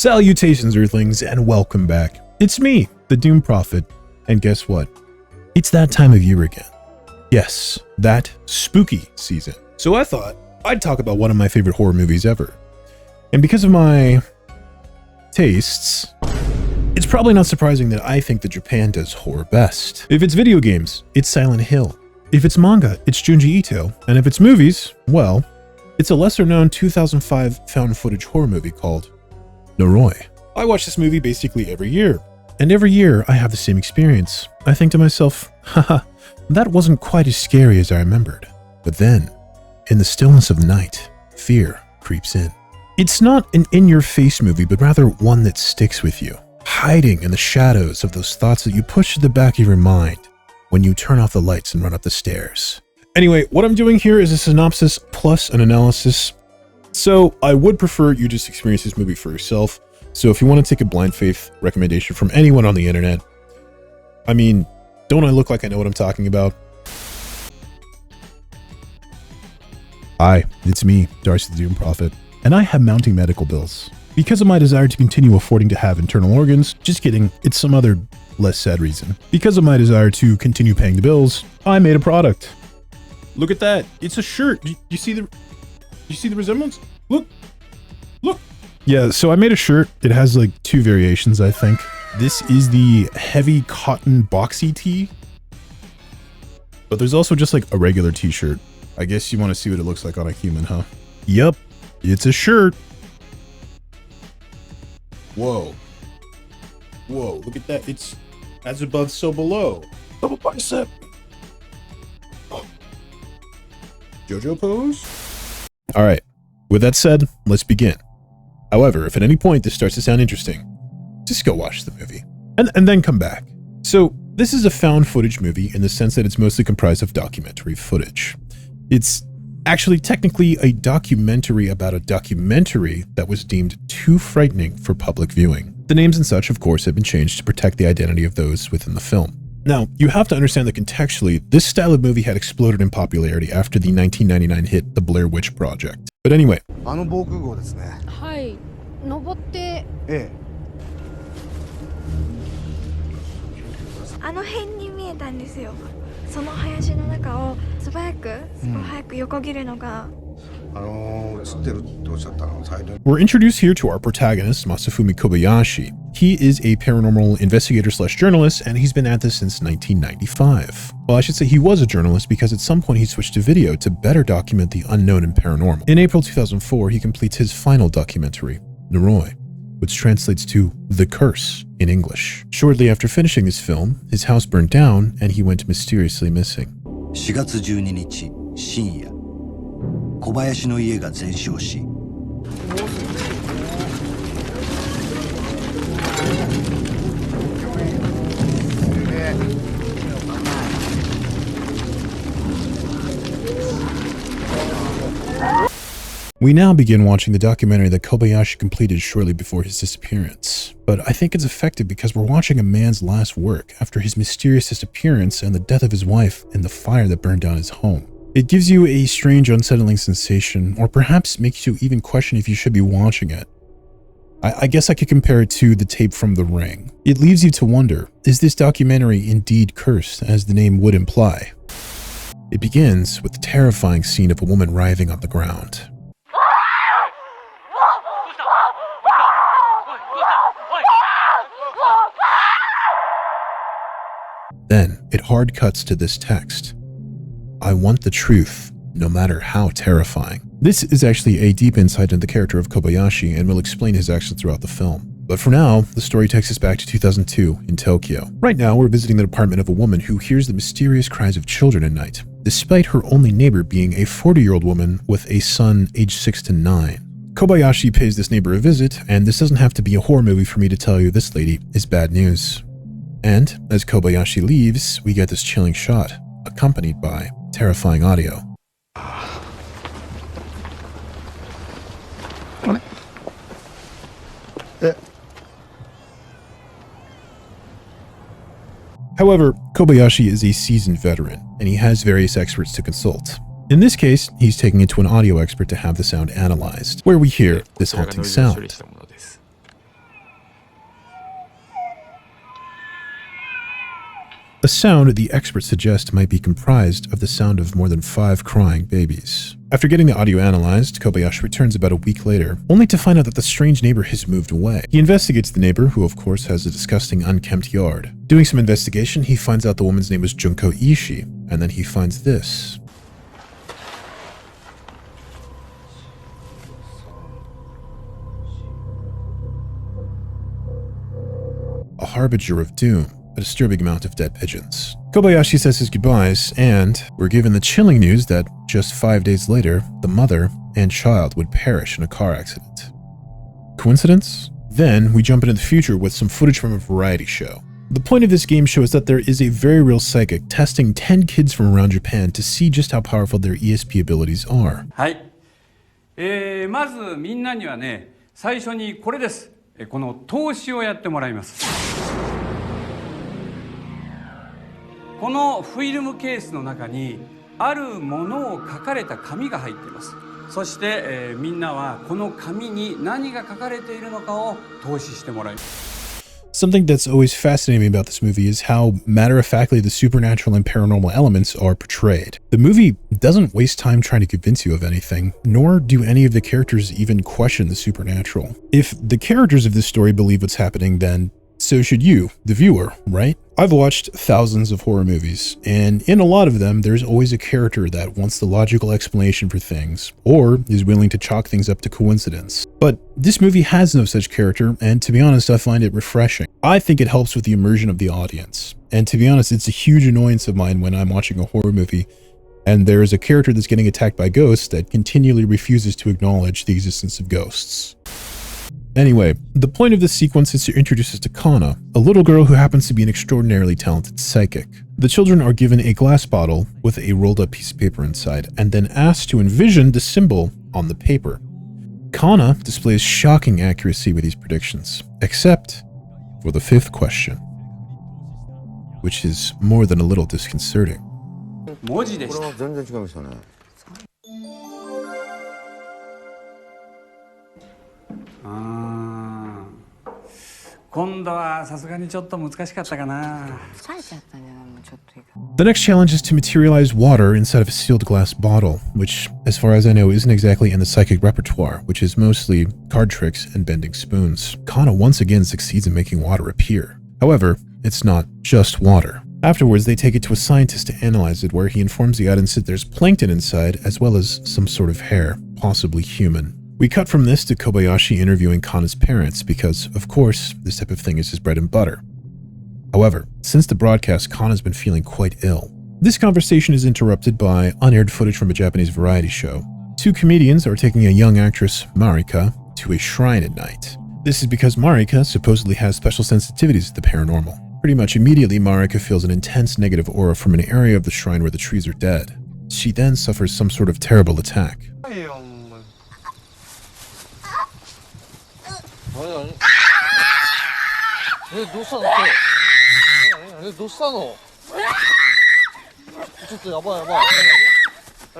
Salutations, Earthlings, and welcome back. It's me, the Doom Prophet, and guess what? It's that time of year again. Yes, that spooky season. So I thought I'd talk about one of my favorite horror movies ever. And because of my tastes, it's probably not surprising that I think that Japan does horror best. If it's video games, it's Silent Hill. If it's manga, it's Junji Ito. And if it's movies, well, it's a lesser-known 2005 found footage horror movie called Noroi. I watch this movie basically every year, and every year I have the same experience. I think to myself, haha, that wasn't quite as scary as I remembered. But then, in the stillness of the night, fear creeps in. It's not an in-your-face movie, but rather one that sticks with you, hiding in the shadows of those thoughts that you push to the back of your mind when you turn off the lights and run up the stairs. Anyway, what I'm doing here is a synopsis plus an analysis. So I would prefer you just experience this movie for yourself. So if you want to take a blind faith recommendation from anyone on the internet, I mean, don't I look like I know what I'm talking about? Hi, it's me, Darcy the Doom Prophet, and I have mounting medical bills. Because of my desire to continue affording to have internal organs, just kidding, it's some other less sad reason. Because of my desire to continue paying the bills, I made a product. Look at that, it's a shirt. Do you see the resemblance? Look. Yeah, so I made a shirt. It has like two variations, I think. This is the heavy cotton boxy tee. But there's also just like a regular t-shirt. I guess you want to see what it looks like on a human, huh? Yep, it's a shirt. Whoa, look at that. It's as above, so below. Double bicep. Oh. JoJo pose? All right, with that said, let's begin. However, if at any point this starts to sound interesting, just go watch the movie and then come back. So this is a found footage movie in the sense that it's mostly comprised of documentary footage. It's actually technically a documentary about a documentary that was deemed too frightening for public viewing. The names and such, of course, have been changed to protect the identity of those within the film. Now, you have to understand that contextually, this style of movie had exploded in popularity after the 1999 hit The Blair Witch Project. But anyway. はい、登って。あの辺に見えたんですよ。その林の中を素早く横切るのが。We're introduced here to our protagonist, Masafumi Kobayashi. He is a paranormal investigator/journalist, and he's been at this since 1995. Well, I should say he was a journalist because at some point he switched to video to better document the unknown and paranormal. In April 2004, he completes his final documentary, Noroi, which translates to The Curse in English. Shortly after finishing this film, his house burned down and he went mysteriously missing. 4月12日深夜小林の家が全焼し We now begin watching the documentary that Kobayashi completed shortly before his disappearance. But I think it's effective because we're watching a man's last work after his mysterious disappearance and the death of his wife and the fire that burned down his home. It gives you a strange, unsettling sensation, or perhaps makes you even question if you should be watching it. I guess I could compare it to the tape from The Ring. It leaves you to wonder, is this documentary indeed cursed, as the name would imply? It begins with the terrifying scene of a woman writhing on the ground. Then it hard cuts to this text. I want the truth, no matter how terrifying. This is actually a deep insight into the character of Kobayashi and will explain his actions throughout the film. But for now, the story takes us back to 2002 in Tokyo. Right now, we're visiting the apartment of a woman who hears the mysterious cries of children at night, despite her only neighbor being a 40-year-old woman with a son aged 6 to 9. Kobayashi pays this neighbor a visit, and this doesn't have to be a horror movie for me to tell you this lady is bad news. And as Kobayashi leaves, we get this chilling shot, accompanied by terrifying audio. However, Kobayashi is a seasoned veteran, and he has various experts to consult. In this case, he's taking it to an audio expert to have the sound analyzed, where we hear this haunting sound. a sound the experts suggest might be comprised of the sound of more than 5 crying babies. After getting the audio analyzed, Kobayashi returns about a week later, only to find out that the strange neighbor has moved away. He investigates the neighbor, who of course has a disgusting unkempt yard. Doing some investigation, he finds out the woman's name was Junko Ishii, and then he finds this. A harbinger of doom, a disturbing amount of dead pigeons. Kobayashi says his goodbyes, and we're given the chilling news that just 5 days later, the mother and child would perish in a car accident. Coincidence? Then we jump into the future with some footage from a variety show. The point of this game show is that there is a very real psychic testing 10 kids from around Japan to see just how powerful their ESP abilities are. はい。まずみんなにはね、最初にこれです。この投資をやってもらいます。このフィルムケースの中にあるものを書かれた紙が入っています。そして、みんなはこの紙に何が書かれているのかを投資してもらいます。Something that's always fascinating me about this movie is how matter-of-factly the supernatural and paranormal elements are portrayed. The movie doesn't waste time trying to convince you of anything, nor do any of the characters even question the supernatural. If the characters of this story believe what's happening, then so should you, the viewer, right? I've watched thousands of horror movies, and in a lot of them, there's always a character that wants the logical explanation for things, or is willing to chalk things up to coincidence. But this movie has no such character, and to be honest, I find it refreshing. I think it helps with the immersion of the audience. And to be honest, it's a huge annoyance of mine when I'm watching a horror movie, and there is a character that's getting attacked by ghosts that continually refuses to acknowledge the existence of ghosts. Anyway, the point of this sequence is to introduce us to Kana, a little girl who happens to be an extraordinarily talented psychic. The children are given a glass bottle with a rolled up piece of paper inside, and then asked to envision the symbol on the paper. Kana displays shocking accuracy with these predictions, except for the 5th question, which is more than a little disconcerting. 文字でした。これは全然違いましたね。今度はさすがにちょっと難しかったかな。The next challenge is to materialize water inside of a sealed glass bottle, which, as far as I know, isn't exactly in the psychic repertoire, which is mostly card tricks and bending spoons. Kana once again succeeds in making water appear. However, it's not just water. Afterwards, they take it to a scientist to analyze it, where he informs the audience that there's plankton inside, as well as some sort of hair, possibly human. We cut from this to Kobayashi interviewing Kana's parents because, of course, this type of thing is his bread and butter. However, since the broadcast, Kana's been feeling quite ill. This conversation is interrupted by unaired footage from a Japanese variety show. 2 comedians are taking a young actress, Marika, to a shrine at night. This is because Marika supposedly has special sensitivities to the paranormal. Pretty much immediately, Marika feels an intense negative aura from an area of the shrine where the trees are dead. She then suffers some sort of terrible attack.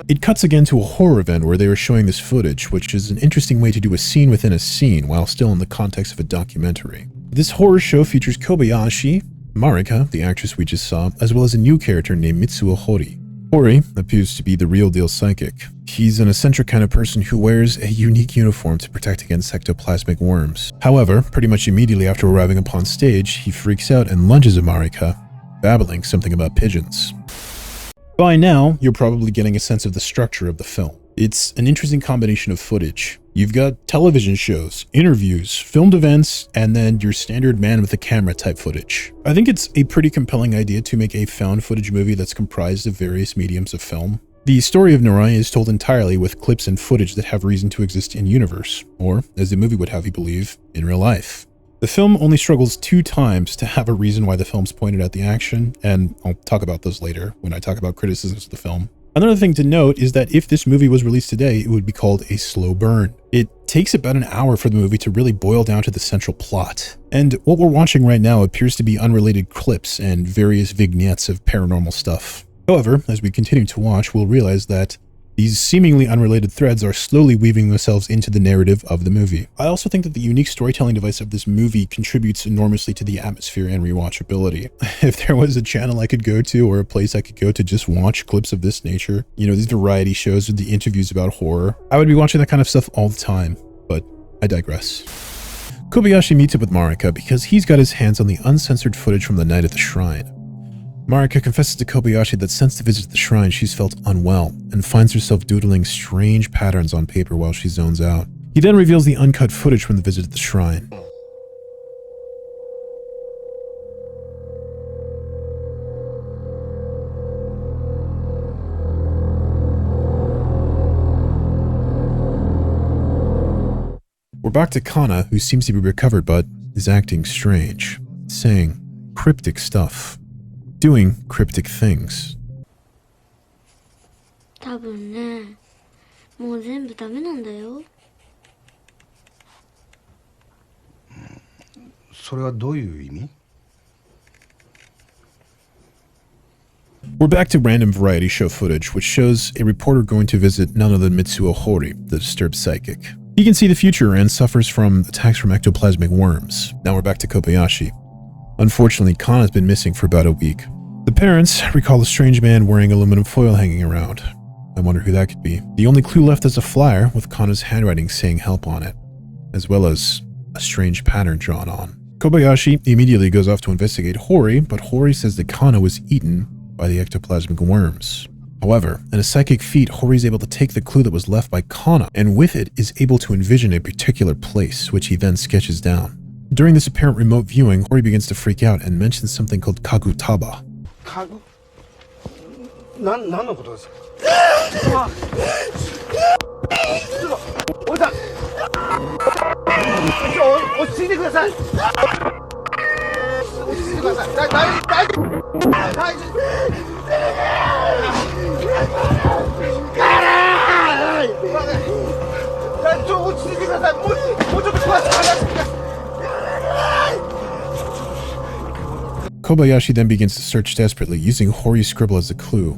It cuts again to a horror event where they are showing this footage, which is an interesting way to do a scene within a scene while still in the context of a documentary. This horror show features Kobayashi, Marika, the actress we just saw, as well as a new character named Mitsuo Hori. Hori appears to be the real deal psychic. He's an eccentric kind of person who wears a unique uniform to protect against ectoplasmic worms. However, pretty much immediately after arriving upon stage, he freaks out and lunges at Marika, babbling something about pigeons. By now, you're probably getting a sense of the structure of the film. It's an interesting combination of footage. You've got television shows, interviews, filmed events, and then your standard man with a camera type footage. I think it's a pretty compelling idea to make a found footage movie that's comprised of various mediums of film. The story of Noroi is told entirely with clips and footage that have reason to exist in universe, or, as the movie would have you believe, in real life. The film only struggles 2 times to have a reason why the film's pointed at the action, and I'll talk about those later when I talk about criticisms of the film. Another thing to note is that if this movie was released today, it would be called a slow burn. It takes about an hour for the movie to really boil down to the central plot. And what we're watching right now appears to be unrelated clips and various vignettes of paranormal stuff. However, as we continue to watch, we'll realize that These seemingly unrelated threads are slowly weaving themselves into the narrative of the movie. I also think that the unique storytelling device of this movie contributes enormously to the atmosphere and rewatchability. If there was a channel I could go to or a place I could go to just watch clips of this nature, you know, these variety shows or the interviews about horror, I would be watching that kind of stuff all the time, but I digress. Kobayashi meets up with Marika because he's got his hands on the uncensored footage from the night at the shrine. Marika confesses to Kobayashi that since the visit to the shrine, she's felt unwell and finds herself doodling strange patterns on paper while she zones out. He then reveals the uncut footage from the visit to the shrine. We're back to Kana, who seems to be recovered but is acting strange, saying cryptic stuff, doing cryptic things. 多分ね、もう全部ダメなんだよ。それはどういう意味？ We're back to random variety show footage, which shows a reporter going to visit none other than Mitsuo Hori, the disturbed psychic. He can see the future and suffers from attacks from ectoplasmic worms. Now we're back to Kobayashi. Unfortunately, Kana's been missing for about a week. The parents recall a strange man wearing aluminum foil hanging around. I wonder who that could be. The only clue left is a flyer with Kana's handwriting saying help on it, as well as a strange pattern drawn on. Kobayashi immediately goes off to investigate Hori, but Hori says that Kana was eaten by the ectoplasmic worms. However, in a psychic feat, Hori is able to take the clue that was left by Kana, and with it is able to envision a particular place, which he then sketches down. During this apparent remote viewing, Hori begins to freak out and mentions something called Kagutaba. Kagu? 何のことですか？おじさん、落ち着いてください。落ち着いてください。大丈夫。落ち着いてください。もうちょっと詳しく話してください。Kobayashi then begins to search desperately, using Hori's scribble as a clue.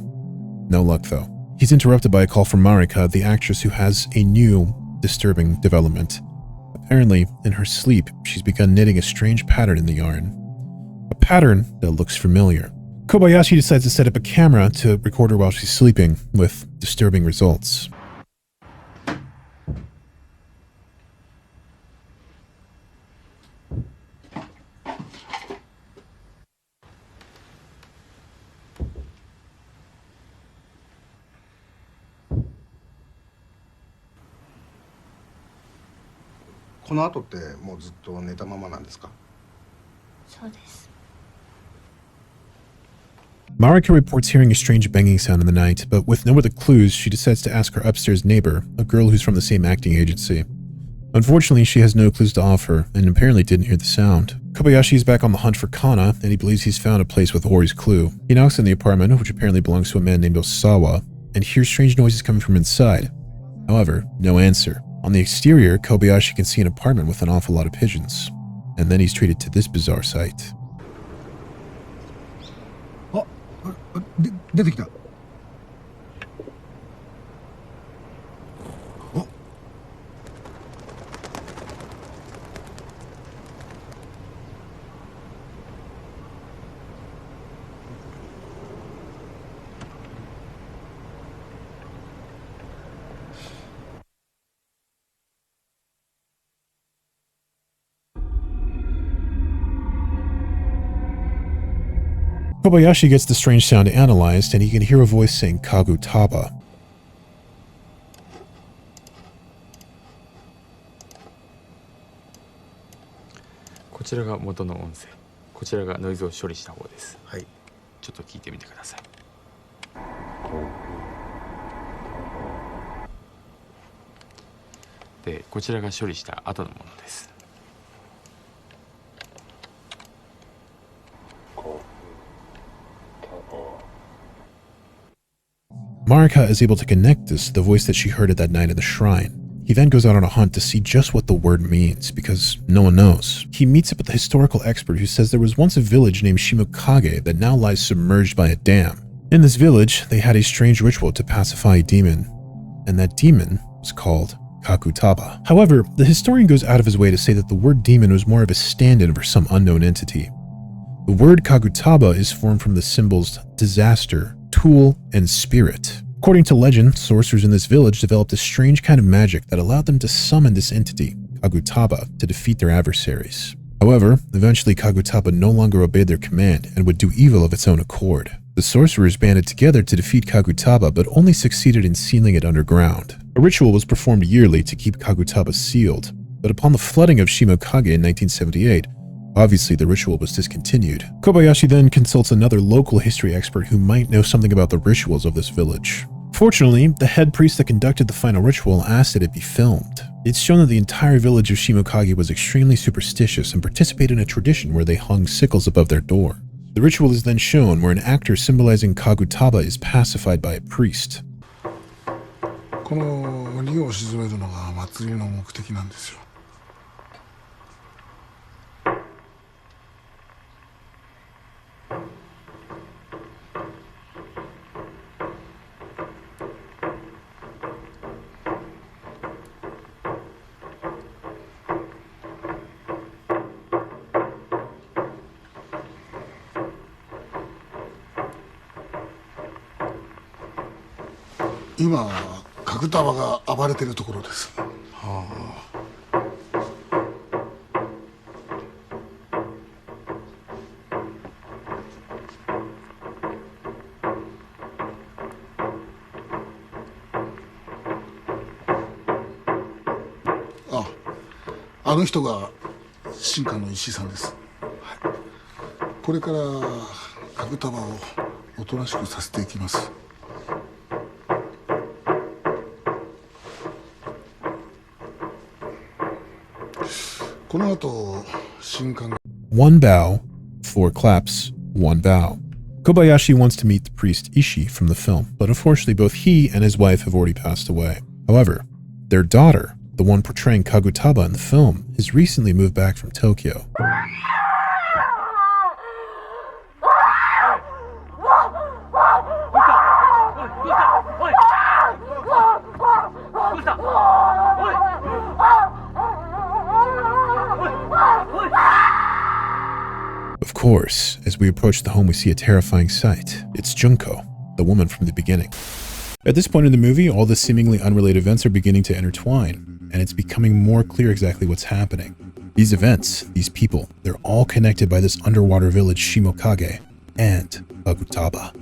No luck though. He's interrupted by a call from Marika, the actress who has a new, disturbing development. Apparently, in her sleep, she's begun knitting a strange pattern in the yarn. A pattern that looks familiar. Kobayashi decides to set up a camera to record her while she's sleeping, with disturbing results. Marika reports hearing a strange banging sound in the night, but with no other clues, she decides to ask her upstairs neighbor, a girl who's from the same acting agency. Unfortunately, she has no clues to offer, and apparently didn't hear the sound. Kobayashi is back on the hunt for Kana, and he believes he's found a place with Hori's clue. He knocks on the apartment, which apparently belongs to a man named Osawa, and hears strange noises coming from inside. However, no answer. On the exterior, Kobayashi can see an apartment with an awful lot of pigeons. And then he's treated to this bizarre sight. 出てきた。Kobayashi gets the strange sound analyzed, and he can hear a voice saying Kagutaba. Marika is able to connect this to the voice that she heard at that night at the shrine. He then goes out on a hunt to see just what the word means, because no one knows. He meets up with a historical expert who says there was once a village named Shimokage that now lies submerged by a dam. In this village, they had a strange ritual to pacify a demon. and that demon was called Kagutaba. However, the historian goes out of his way to say that the word demon was more of a stand-in for some unknown entity. The word Kagutaba is formed from the symbols disaster, tool, and spirit. According to legend, sorcerers in this village developed a strange kind of magic that allowed them to summon this entity, Kagutaba, to defeat their adversaries. However, eventually Kagutaba no longer obeyed their command and would do evil of its own accord. The sorcerers banded together to defeat Kagutaba, but only succeeded in sealing it underground. A ritual was performed yearly to keep Kagutaba sealed, but upon the flooding of Shimokage in 1978, obviously the ritual was discontinued. Kobayashi then consults another local history expert who might know something about the rituals of this village. Fortunately, the head priest that conducted the final ritual asked that it be filmed. It's shown that the entire village of Shimokage was extremely superstitious and participated in a tradition where they hung sickles above their door. The ritual is then shown where an actor symbolizing Kagutaba is pacified by a priest. この鬼を鎮めるのが祭りの目的なんですよ。今角束が暴れてるところです。あの人が神官の石井さんです。これから角束をおとなしくさせていきます。この後神官が One bow, 4 claps, 1 bow. Kobayashi wants to meet the priest Ishii from the film, but unfortunately both he and his wife have already passed away. However, their daughter, the one portraying Kagutaba in the film, has recently moved back from Tokyo. Of course, as we approach the home, we see a terrifying sight. It's Junko, the woman from the beginning. At this point in the movie, all the seemingly unrelated events are beginning to intertwine, and it's becoming more clear exactly what's happening. These events, these people, they're all connected by this underwater village Shimokage and Kagutaba.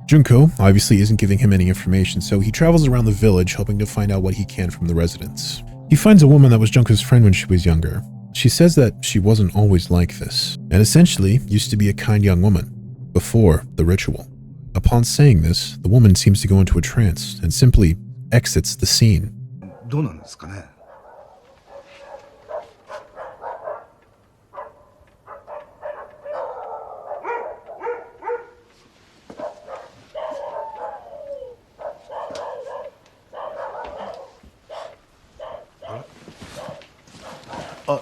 Junko obviously isn't giving him any information, so he travels around the village hoping to find out what he can from the residents. He finds a woman that was Junko's friend when she was younger. She says that she wasn't always like this, and essentially used to be a kind young woman, before the ritual. Upon saying this, the woman seems to go into a trance and simply exits the scene. どうなんですかね。あ、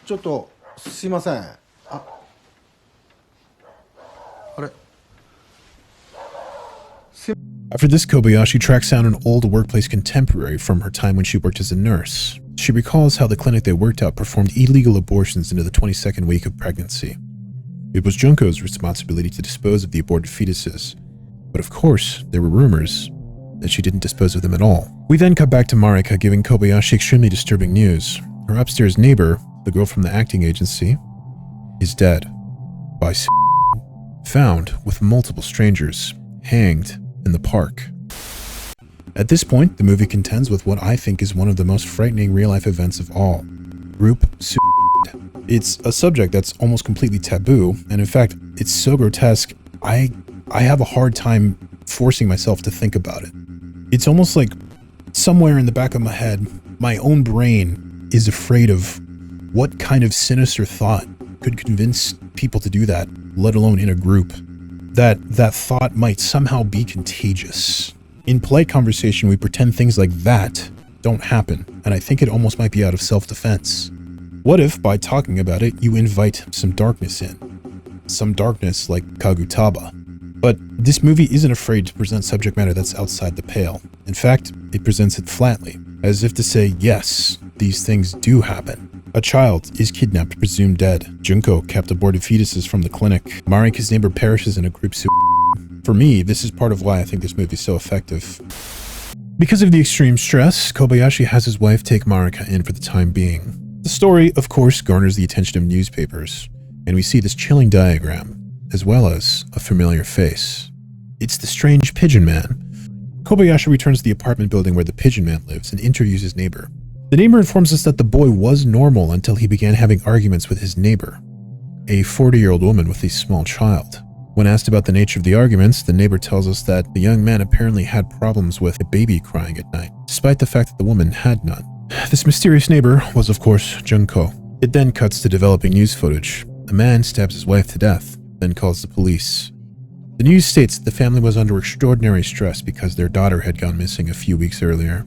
ちょっとすいません。あれ。After this, Kobayashi tracks down an old workplace contemporary from her time when she worked as a nurse. She recalls how the clinic they worked at performed illegal abortions into the 22nd week of pregnancy. It was Junko's responsibility to dispose of the aborted fetuses, but of course, there were rumors that she didn't dispose of them at all. We then cut back to Marika giving Kobayashi extremely disturbing news. Her upstairs neighbor, the girl from the acting agency, is dead. By found with multiple strangers, hanged in the park. At this point, the movie contends with what I think is one of the most frightening real-life events of all. Group suicide. It's a subject that's almost completely taboo, and in fact, it's so grotesque, I have a hard time forcing myself to think about it. It's almost like somewhere in the back of my head, my own brain is afraid of what kind of sinister thought could convince people to do that, let alone in a group. That thought might somehow be contagious. In polite conversation, we pretend things like that don't happen, and I think it almost might be out of self-defense. What if, by talking about it, you invite some darkness in? Some darkness like Kagutaba. But this movie isn't afraid to present subject matter that's outside the pale. In fact, it presents it flatly, as if to say, yes, these things do happen. A child is kidnapped, presumed dead. Junko kept aborted fetuses from the clinic. Marika's neighbor perishes in a group suicide. For me, this is part of why I think this movie is so effective. Because of the extreme stress, Kobayashi has his wife take Marika in for the time being. The story, of course, garners the attention of newspapers, and we see this chilling diagram, as well as a familiar face. It's the strange Pigeon Man. Kobayashi returns to the apartment building where the Pigeon Man lives and interviews his neighbor. The neighbor informs us that the boy was normal until he began having arguments with his neighbor, a 40-year-old woman with a small child. When asked about the nature of the arguments, the neighbor tells us that the young man apparently had problems with a baby crying at night, despite the fact that the woman had none. This mysterious neighbor was, of course, Junko. It then cuts to developing news footage. A man stabs his wife to death, then calls the police. The news states that the family was under extraordinary stress because their daughter had gone missing a few weeks earlier.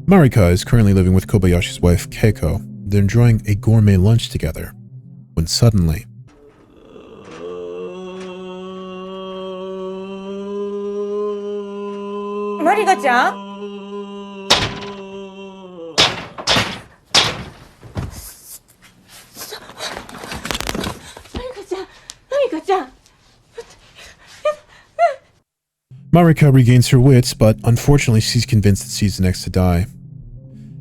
Marika is currently living with Kobayashi's wife, Keiko. They're enjoying a gourmet lunch together, when suddenly... Marika-chan? Marika regains her wits, but unfortunately she's convinced that she's the next to die.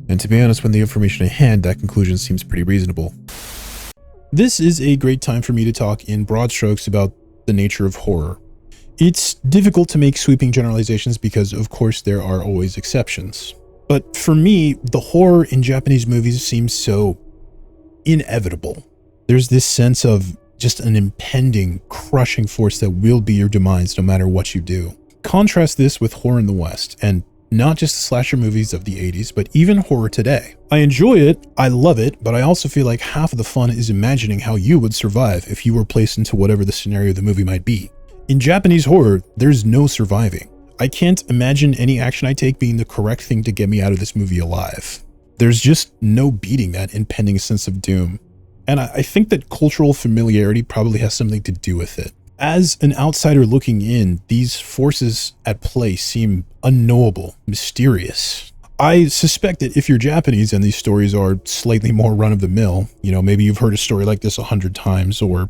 And to be honest, when the information at hand, that conclusion seems pretty reasonable. This is a great time for me to talk in broad strokes about the nature of horror. It's difficult to make sweeping generalizations because, of course, there are always exceptions. But for me, the horror in Japanese movies seems so inevitable. There's this sense of just an impending, crushing force that will be your demise no matter what you do. Contrast this with horror in the West, and not just the slasher movies of the 80s, but even horror today. I enjoy it, I love it, but I also feel like half of the fun is imagining how you would survive if you were placed into whatever the scenario of the movie might be. In Japanese horror, there's no surviving. I can't imagine any action I take being the correct thing to get me out of this movie alive. There's just no beating that impending sense of doom. And I think that cultural familiarity probably has something to do with it. As an outsider looking in, these forces at play seem unknowable, mysterious. I suspect that if you're Japanese and these stories are slightly more run-of-the-mill, maybe you've heard a story like this 100 times, or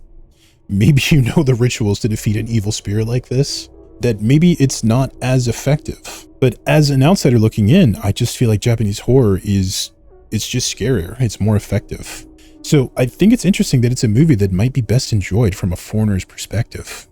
maybe you know the rituals to defeat an evil spirit like this, that maybe it's not as effective. But as an outsider looking in, I just feel like Japanese horror it's just scarier. It's more effective. So I think it's interesting that it's a movie that might be best enjoyed from a foreigner's perspective.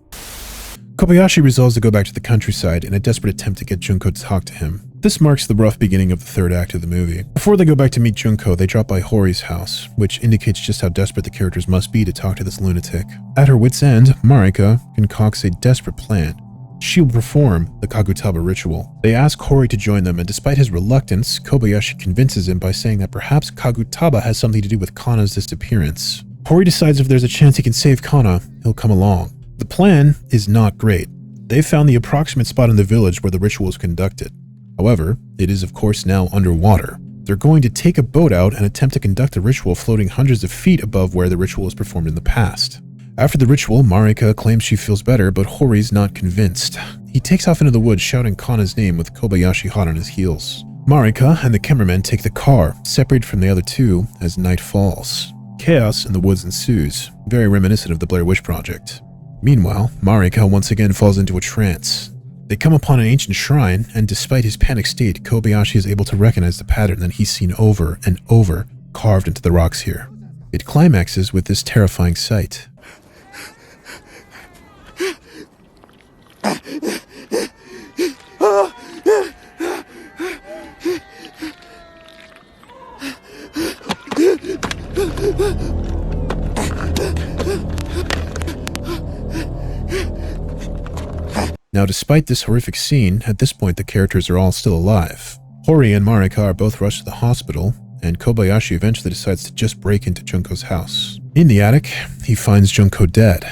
Kobayashi resolves to go back to the countryside in a desperate attempt to get Junko to talk to him. This marks the rough beginning of the third act of the movie. Before they go back to meet Junko, they drop by Hori's house, which indicates just how desperate the characters must be to talk to this lunatic. At her wit's end, Marika concocts a desperate plan. She will perform the Kagutaba ritual. They ask Hori to join them, and despite his reluctance, Kobayashi convinces him by saying that perhaps Kagutaba has something to do with Kana's disappearance. Hori decides if there's a chance he can save Kana, he'll come along. The plan is not great. They've found the approximate spot in the village where the ritual is conducted. However, it is of course now underwater. They're going to take a boat out and attempt to conduct a ritual floating hundreds of feet above where the ritual was performed in the past. After the ritual, Marika claims she feels better, but Hori's not convinced. He takes off into the woods shouting Kana's name with Kobayashi hot on his heels. Marika and the cameraman take the car, separated from the other two as night falls. Chaos in the woods ensues, very reminiscent of the Blair Witch Project. Meanwhile, Marika once again falls into a trance. They come upon an ancient shrine, and despite his panic state, Kobayashi is able to recognize the pattern that he's seen over and over carved into the rocks here. It climaxes with this terrifying sight. Now, despite this horrific scene, at this point the characters are all still alive. Hori and Marika are both rushed to the hospital, and Kobayashi eventually decides to just break into Junko's house. In the attic, he finds Junko dead.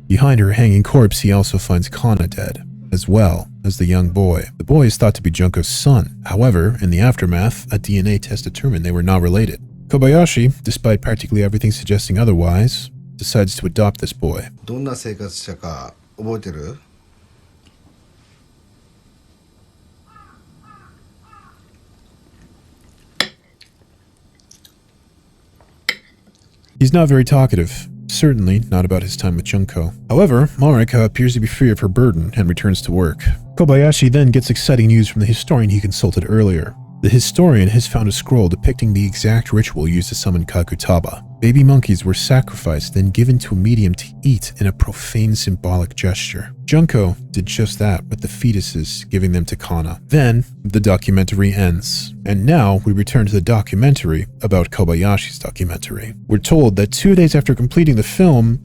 Behind her hanging corpse, he also finds Kana dead, as well as the young boy. The boy is thought to be Junko's son. However, in the aftermath, a DNA test determined they were not related. Kobayashi, despite practically everything suggesting otherwise, decides to adopt this boy. どんな生活したか覚えてる? He's not very talkative, certainly not about his time with Junko. However, Marika appears to be free of her burden and returns to work. Kobayashi then gets exciting news from the historian he consulted earlier. The historian has found a scroll depicting the exact ritual used to summon Kagutaba. Baby monkeys were sacrificed, then given to a medium to eat in a profane symbolic gesture. Junko did just that with the fetuses, giving them to Kana. Then, the documentary ends. And now, we return to the documentary about Kobayashi's documentary. We're told that 2 days after completing the film,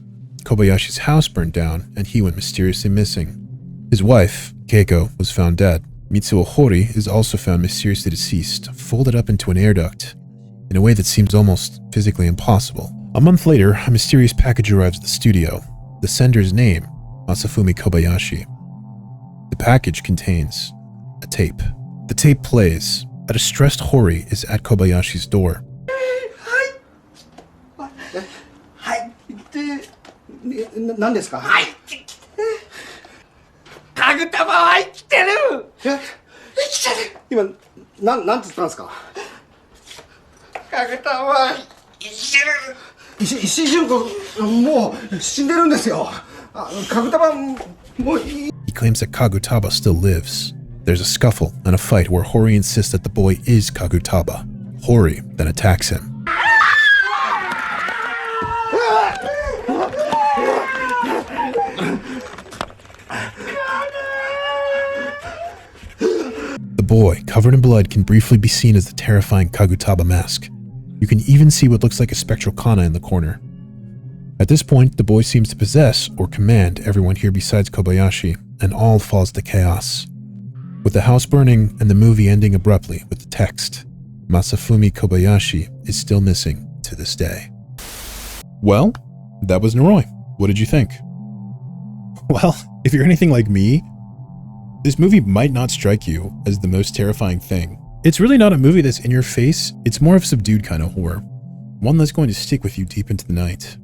Kobayashi's house burned down, and he went mysteriously missing. His wife, Keiko, was found dead. Mitsuo Hori is also found mysteriously deceased, folded up into an air duct, in a way that seems almost physically impossible. A month later, a mysterious package arrives at the studio. The sender's name, Masafumi Kobayashi. The package contains a tape. The tape plays. A distressed Hori is at Kobayashi's door. He claims that Kagutaba still lives. There's a scuffle and a fight where Hori insists that the boy is Kagutaba. Hori then attacks him. The boy, covered in blood, can briefly be seen as the terrifying Kagutaba mask. You can even see what looks like a spectral kana in the corner. At this point, the boy seems to possess or command everyone here besides Kobayashi, and all falls to chaos. With the house burning and the movie ending abruptly with the text, Masafumi Kobayashi is still missing to this day. Well, that was Noroi. What did you think? Well, if you're anything like me, this movie might not strike you as the most terrifying thing. It's really not a movie that's in your face. It's more of a subdued kind of horror. One that's going to stick with you deep into the night.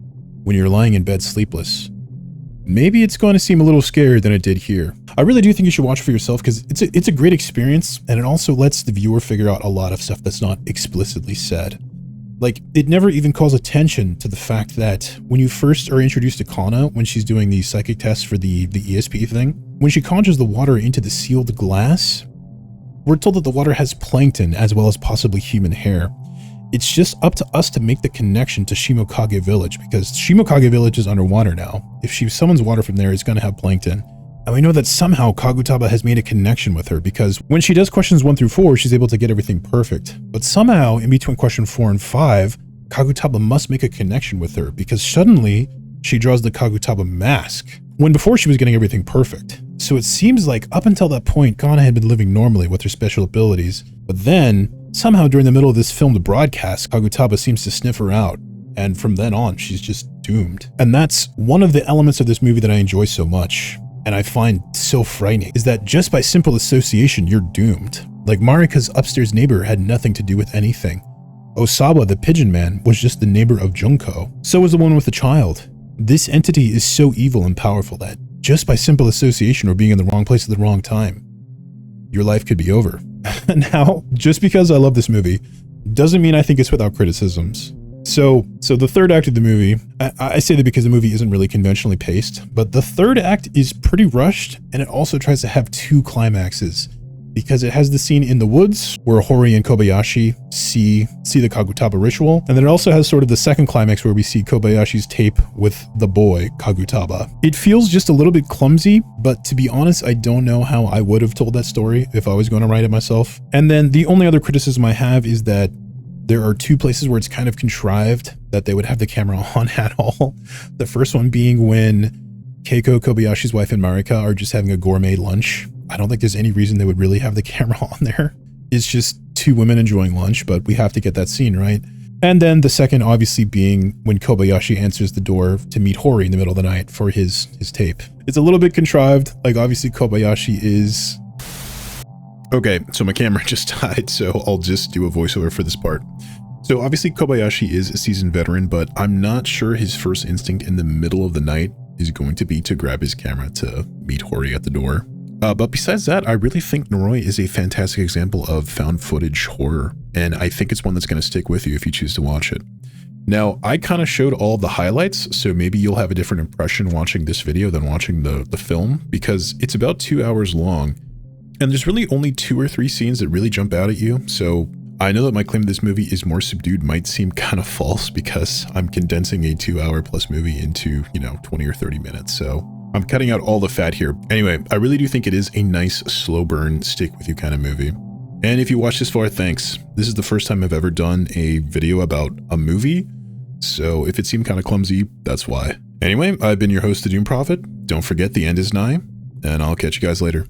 When you're lying in bed sleepless. Maybe it's going to seem a little scarier than it did here. I really do think you should watch it for yourself because it's a great experience, and it also lets the viewer figure out a lot of stuff that's not explicitly said. Like, it never even calls attention to the fact that when you first are introduced to Kana, when she's doing the psychic test for the ESP thing, when she conjures the water into the sealed glass, we're told that the water has plankton as well as possibly human hair. It's just up to us to make the connection to Shimokage Village, because Shimokage Village is underwater now. If she summons water from there, it's going to have plankton. And we know that somehow Kagutaba has made a connection with her, because when she does questions 1 through 4, she's able to get everything perfect. But somehow, in between question 4 and 5, Kagutaba must make a connection with her, because suddenly she draws the Kagutaba mask, when before she was getting everything perfect. So it seems like up until that point, Kana had been living normally with her special abilities, but then somehow during the middle of this filmed broadcast, Kagutaba seems to sniff her out, and from then on, she's just doomed. And that's one of the elements of this movie that I enjoy so much, and I find so frightening, is that just by simple association, you're doomed. Like, Marika's upstairs neighbor had nothing to do with anything. Osawa, the pigeon man, was just the neighbor of Junko. So was the one with the child. This entity is so evil and powerful that just by simple association or being in the wrong place at the wrong time, your life could be over. Now, just because I love this movie doesn't mean I think it's without criticisms. So the third act of the movie, I say that because the movie isn't really conventionally paced, but the third act is pretty rushed, and it also tries to have 2 climaxes, because it has the scene in the woods where Hori and Kobayashi see the Kagutaba ritual, and then it also has sort of the second climax where we see Kobayashi's tape with the boy Kagutaba. It feels just a little bit clumsy, but to be honest, I don't know how I would have told that story if I was going to write it myself. And then the only other criticism I have is that there are 2 places where it's kind of contrived that they would have the camera on at all. The first one being when Keiko, Kobayashi's wife, and Marika are just having a gourmet lunch. I don't think there's any reason they would really have the camera on there. It's just 2 women enjoying lunch, but we have to get that scene, right? And then the second obviously being when Kobayashi answers the door to meet Hori in the middle of the night for his tape. It's a little bit contrived. Like, obviously Kobayashi is... Okay, so my camera just died, so I'll just do a voiceover for this part. So obviously Kobayashi is a seasoned veteran, but I'm not sure his first instinct in the middle of the night is going to be to grab his camera to meet Hori at the door. But besides that, I really think Noroi is a fantastic example of found footage horror, and I think it's one that's going to stick with you if you choose to watch it. Now, I kind of showed all the highlights, so maybe you'll have a different impression watching this video than watching the film, because it's about 2 hours long, and there's really only 2 or 3 scenes that really jump out at you, so I know that my claim this movie is more subdued might seem kind of false because I'm condensing a 2-hour plus movie into, 20 or 30 minutes, so I'm cutting out all the fat here. Anyway, I really do think it is a nice, slow burn, stick with you kind of movie. And if you watched this far, thanks. This is the first time I've ever done a video about a movie, so if it seemed kind of clumsy, that's why. Anyway, I've been your host, the Doom Prophet. Don't forget the end is nigh, and I'll catch you guys later.